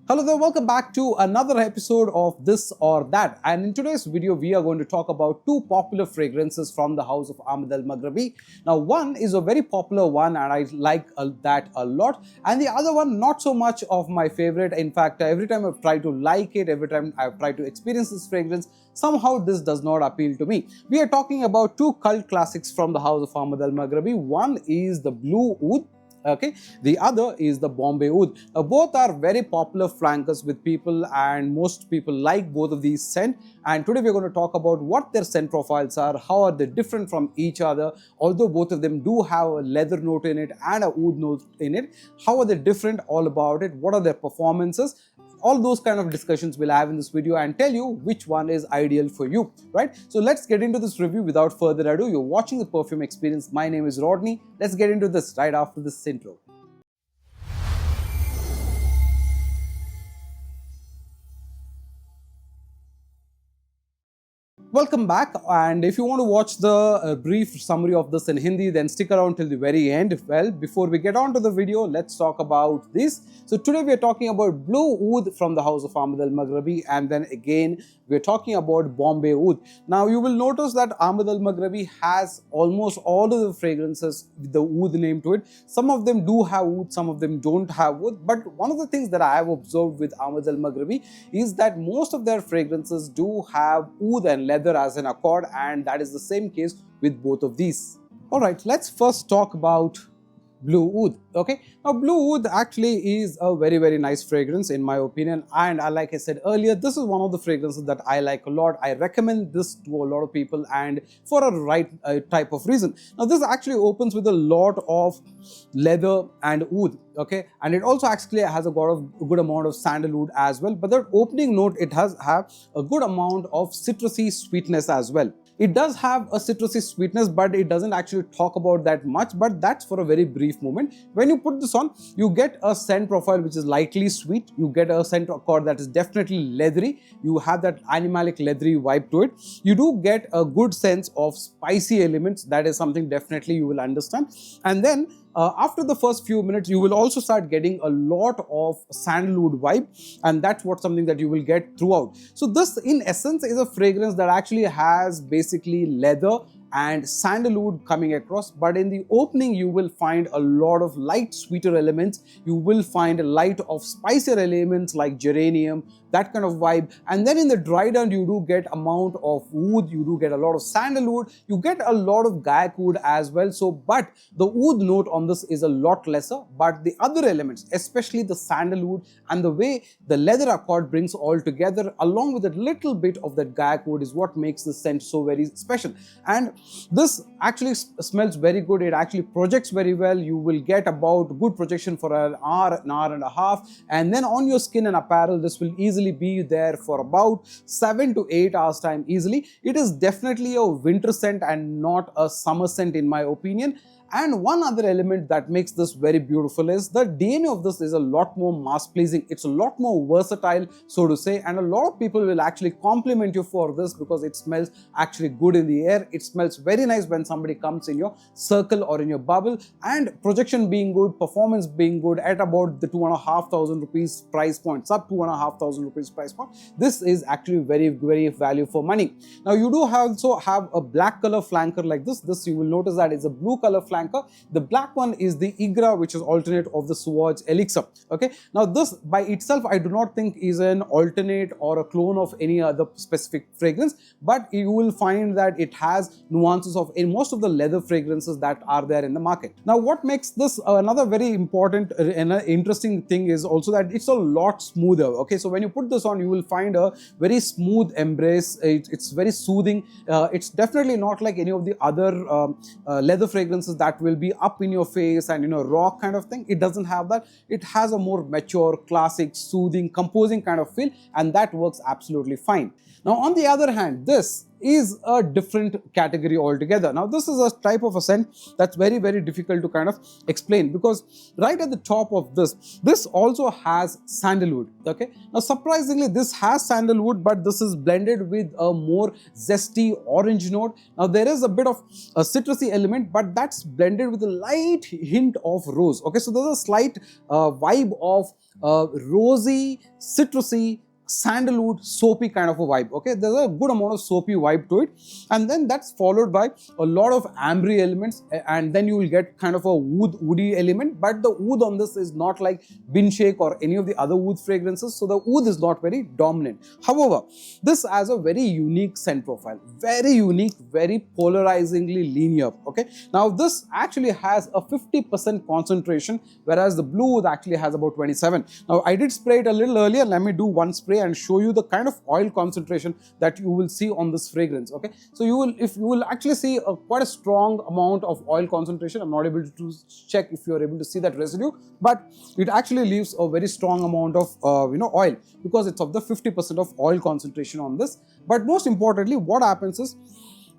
Hello there, welcome back to another episode of This or That. And in today's video, we are going to talk about two popular fragrances from the house of Ahmed Maghribi. Now, one is a very popular one and I like that a lot. And the other one, not so much of my favorite. In fact, every time I've tried to like it, every time I've tried to experience this fragrance, somehow this does not appeal to me. We are talking about two cult classics from the house of Ahmed Maghribi. One is the Blue Oud. Okay, the other is the Bombay Oud. Both are very popular flankers with people and most people like both of these scents. And today we're going to talk about what their scent profiles are, how are they different from each other, although both of them do have a leather note in it and a oud note in it. How are they different, all about it, what are their performances? All those kind of discussions we'll have in this video and tell you which one is ideal for you, right? So let's get into this review without further ado. You're watching the Perfume Experience. My name is Rodney. Let's get into this right after this intro. Welcome back, and if you want to watch the brief summary of this in Hindi, then stick around till the very end. Well, before we get on to the video, let's talk about this. So today we are talking about Blue Oud from the house of Ahmed Maghribi, and then again we are talking about Bombay Oud. Now you will notice that Ahmed Maghribi has almost all of the fragrances with the oud name to it. Some of them do have oud, some of them don't have oud, but one of the things that I have observed with Ahmed Maghribi is that most of their fragrances do have oud and leather as an accord, and that is the same case with both of these. Alright, let's first talk about Blue Oud. Okay, now Blue Oud actually is a very nice fragrance in my opinion, and like I said earlier, this is one of the fragrances that I like a lot. I recommend this to a lot of people and for a right type of reason. Now this actually opens with a lot of leather and oud, okay, and it also actually has a good amount of sandalwood as well, but that opening note, it has a good amount of citrusy sweetness as well. It does have a citrusy sweetness, but it doesn't actually talk about that much, but that's for a very brief moment. When you put this on, you get a scent profile which is lightly sweet. You get a scent accord that is definitely leathery. You have that animalic leathery vibe to it. You do get a good sense of spicy elements. That is something definitely you will understand. And then after the first few minutes, you will also start getting a lot of sandalwood vibe, and that's something that you will get throughout. So this in essence is a fragrance that actually has basically leather and sandalwood coming across, but in the opening you will find a lot of light sweeter elements. You will find a light of spicier elements like geranium, that kind of vibe, and then in the dry down you do get amount of oud, you do get a lot of sandalwood, you get a lot of gaiac oud as well. So but the oud note on this is a lot lesser, but the other elements, especially the sandalwood and the way the leather accord brings all together along with a little bit of that gaiac oud is what makes this scent so very special. And this actually smells very good. It actually projects very well. You will get about good projection for an hour and a half, and then on your skin and apparel this will easily be there for about 7 to 8 hours time easily. It is definitely a winter scent and not a summer scent in my opinion. And one other element that makes this very beautiful is the DNA of this is a lot more mass pleasing. It's a lot more versatile, so to say, and a lot of people will actually compliment you for this because it smells actually good in the air. It smells very nice when somebody comes in your circle or in your bubble, and projection being good, performance being good at about the 2,500 rupees price point, sub 2,500 rupees price point. This is actually very value for money. Now you do also have a black color flanker like this. This you will notice that is a blue color flanker. The black one is the Igra, which is alternate of the Swatch Elixir. Okay, now this by itself I do not think is an alternate or a clone of any other specific fragrance, but you will find that it has nuances of in most of the leather fragrances that are there in the market. Now what makes this another very important and interesting thing is also that it's a lot smoother. Okay, so when you put this on, you will find a very smooth embrace. It's very soothing. It's definitely not like any of the other leather fragrances that will be up in your face and raw kind of thing. It doesn't have that. It has a more mature, classic, soothing, composing kind of feel, and that works absolutely fine. Now on the other hand, this is a different category altogether. Now this is a type of a scent that's very, very difficult to kind of explain, because right at the top of this also has sandalwood. Okay, now surprisingly this has sandalwood, but this is blended with a more zesty orange note. Now there is a bit of a citrusy element, but that's blended with a light hint of rose. Okay, so there's a slight vibe of rosy, citrusy, sandalwood, soapy kind of a vibe. Okay, there's a good amount of soapy vibe to it, and then that's followed by a lot of ambery elements, and then you will get kind of a woody element. But the oud on this is not like bin shake or any of the other oud fragrances, so the oud is not very dominant. However, this has a very unique scent profile, very unique, very polarizingly linear. Okay, now this actually has a 50% concentration, whereas the blue oud actually has about 27. Now I did spray it a little earlier. Let me do one spray and show you the kind of oil concentration that you will see on this fragrance. Okay, so you will actually see quite a strong amount of oil concentration. I'm not able to check if you are able to see that residue, but it actually leaves a very strong amount of oil, because it's of the 50% of oil concentration on this. But most importantly, what happens is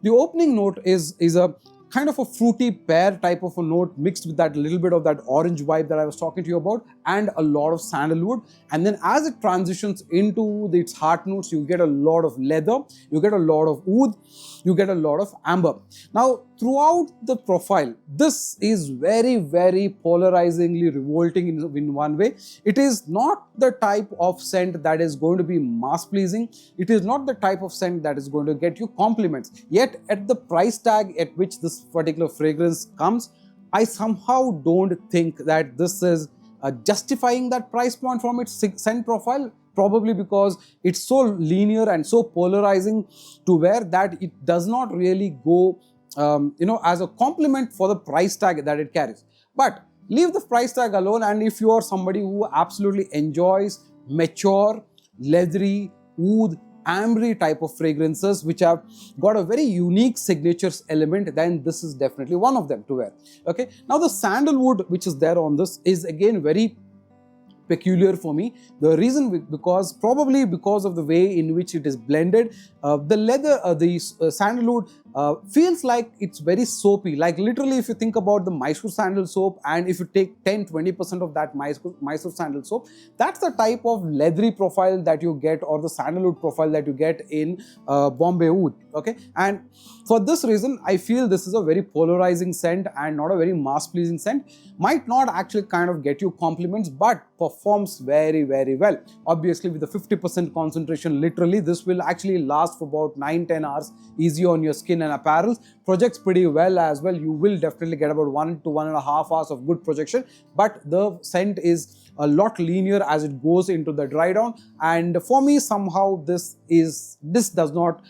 the opening note is a kind of a fruity pear type of a note, mixed with that little bit of that orange vibe that I was talking to you about, and a lot of sandalwood. And then as it transitions into its heart notes, you get a lot of leather, you get a lot of oud, you get a lot of amber. Now throughout the profile, this is very, very polarizingly revolting in one way. It is not the type of scent that is going to be mass pleasing. It is not the type of scent that is going to get you compliments. Yet at the price tag at which this particular fragrance comes, I somehow don't think that this is justifying that price point from its scent profile. Probably because it's so linear and so polarizing to where that it does not really go as a compliment for the price tag that it carries. But leave the price tag alone, and if you are somebody who absolutely enjoys mature, leathery, oud, ambery type of fragrances which have got a very unique signatures element, then this is definitely one of them to wear. Okay, now the sandalwood which is there on this is again very peculiar for me. The reason probably because of the way in which it is blended, the sandalwood feels like it's very soapy. Like literally, if you think about the Mysore sandal soap, and if you take 10-20% of that Mysore sandal soap, that's the type of leathery profile that you get, or the sandalwood profile that you get in Bombay Oud. Okay, and for this reason, I feel this is a very polarizing scent and not a very mass pleasing scent. Might not actually kind of get you compliments, but performs very, very well. Obviously, with the 50% concentration, literally this will actually last for about 9-10 hours easy on your skin and apparel. Projects pretty well as well. You will definitely get about 1 to 1.5 hours of good projection, but the scent is a lot linear as it goes into the dry down, and for me somehow this does not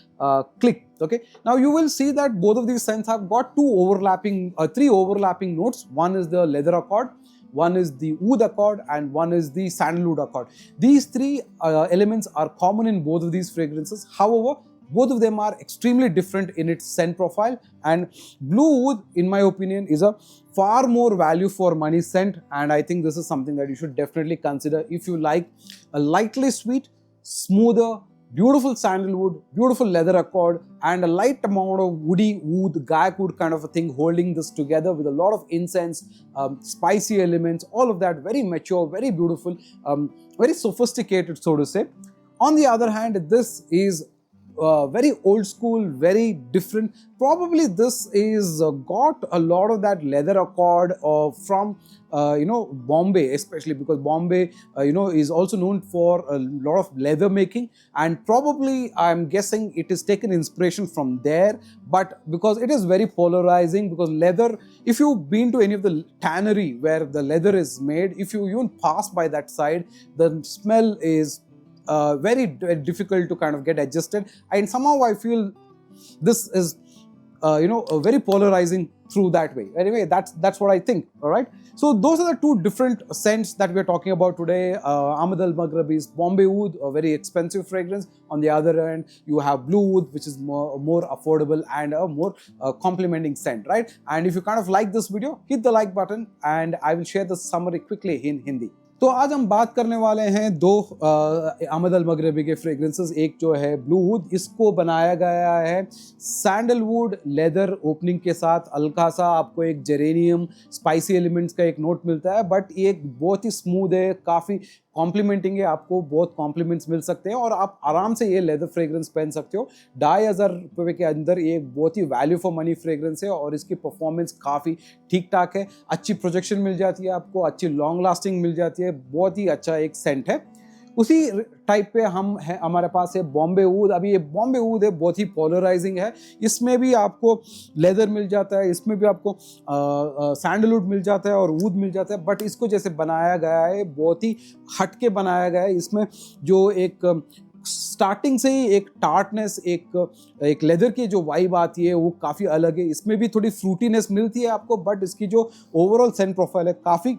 click. Okay, now you will see that both of these scents have got three overlapping notes. One is the leather accord, one is the oud accord, and one is the sandalwood accord. These three elements are common in both of these fragrances. However, both of them are extremely different in its scent profile, and blue oud, in my opinion, is a far more value for money scent, and I think this is something that you should definitely consider if you like a lightly sweet, smoother, beautiful sandalwood, beautiful leather accord, and a light amount of woody oud, gayak oud kind of a thing holding this together with a lot of incense, spicy elements, all of that, very mature, very beautiful, very sophisticated, so to say. On the other hand, this is very old school, very different. Probably this is got a lot of that leather accord from Bombay, especially because Bombay is also known for a lot of leather making, and probably I'm guessing it is taken inspiration from there. But because it is very polarizing, because leather, if you've been to any of the tannery where the leather is made, if you even pass by that side, the smell is very difficult to kind of get adjusted, and somehow I feel this is very polarizing through that way. Anyway, that's what I think. All right, so those are the two different scents that we're talking about today. Ahmed Maghribi's Bombay Oud, a very expensive fragrance. On the other end, you have blue oud, which is more affordable and a more complementing scent, right? And if you kind of like this video, hit the like button, and I will share the summary quickly in Hindi. तो आज हम बात करने वाले हैं दो Ahmad Al मगरबी के फ्रेग्रेंसेस। एक जो है ब्लू वुड, इसको बनाया गया है सैंडलवुड लेदर ओपनिंग के साथ। हल्का सा आपको एक जेरेनियम स्पाइसी एलिमेंट्स का एक नोट मिलता है, बट ये बहुत ही स्मूथ है, काफ़ी कॉम्प्लीमेंटिंग है, आपको बहुत कॉम्प्लीमेंट्स मिल सकते हैं और आप आराम से ये लेदर फ्रेग्रेंस पहन सकते हो। 2,500 के अंदर ये बहुत ही वैल्यू फॉर मनी फ्रेग्रेंस है और इसकी परफॉर्मेंस काफ़ी ठीक ठाक है। अच्छी प्रोजेक्शन मिल जाती है आपको, अच्छी लॉन्ग लास्टिंग मिल जाती है, बहुत ही अच्छा एक सेंट है। उसी टाइप पे हम है, हमारे पास है बॉम्बे ऊद। अभी ये बॉम्बे ऊद है, बहुत ही पोलराइजिंग है। इसमें भी आपको लेदर मिल जाता है, इसमें भी आपको सैंडलवुड मिल जाता है और ऊद मिल जाता है, बट इसको जैसे बनाया गया है बहुत ही हटके बनाया गया है। इसमें जो एक स्टार्टिंग से ही एक टार्टनेस, एक लेदर की जो वाइब आती है वो काफ़ी अलग है। इसमें भी थोड़ी फ्रूटीनेस मिलती है आपको, बट इसकी जो ओवरऑल सेंट प्रोफाइल है काफ़ी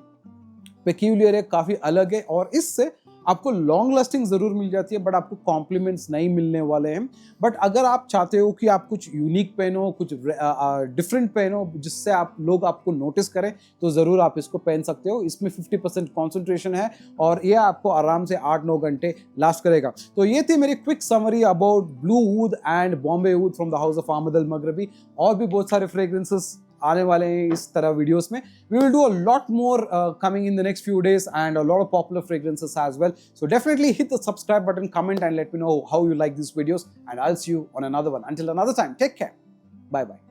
पेक्यूलियर है, काफ़ी अलग है और इससे आपको लॉन्ग लास्टिंग ज़रूर मिल जाती है, बट आपको कॉम्प्लीमेंट्स नहीं मिलने वाले हैं। बट अगर आप चाहते हो कि आप कुछ यूनिक पहनो, कुछ डिफरेंट पहनो, जिससे आप लोग आपको नोटिस करें, तो ज़रूर आप इसको पहन सकते हो। इसमें 50% कॉन्सेंट्रेशन है और ये आपको आराम से 8-9 घंटे लास्ट करेगा। तो ये थी मेरी quick summary about blue wood and Bombay wood from the house of Ahmed Al Maghribi. और भी बहुत सारे फ्रेग्रेंसेस आने वाले हैं इस तरह वीडियोस में। We will do a lot more coming in the next few days and a lot of popular fragrances as well. So definitely hit the subscribe button, comment and let me know how you like these videos, and I'll see you on another one. Until another time, take care. Bye bye.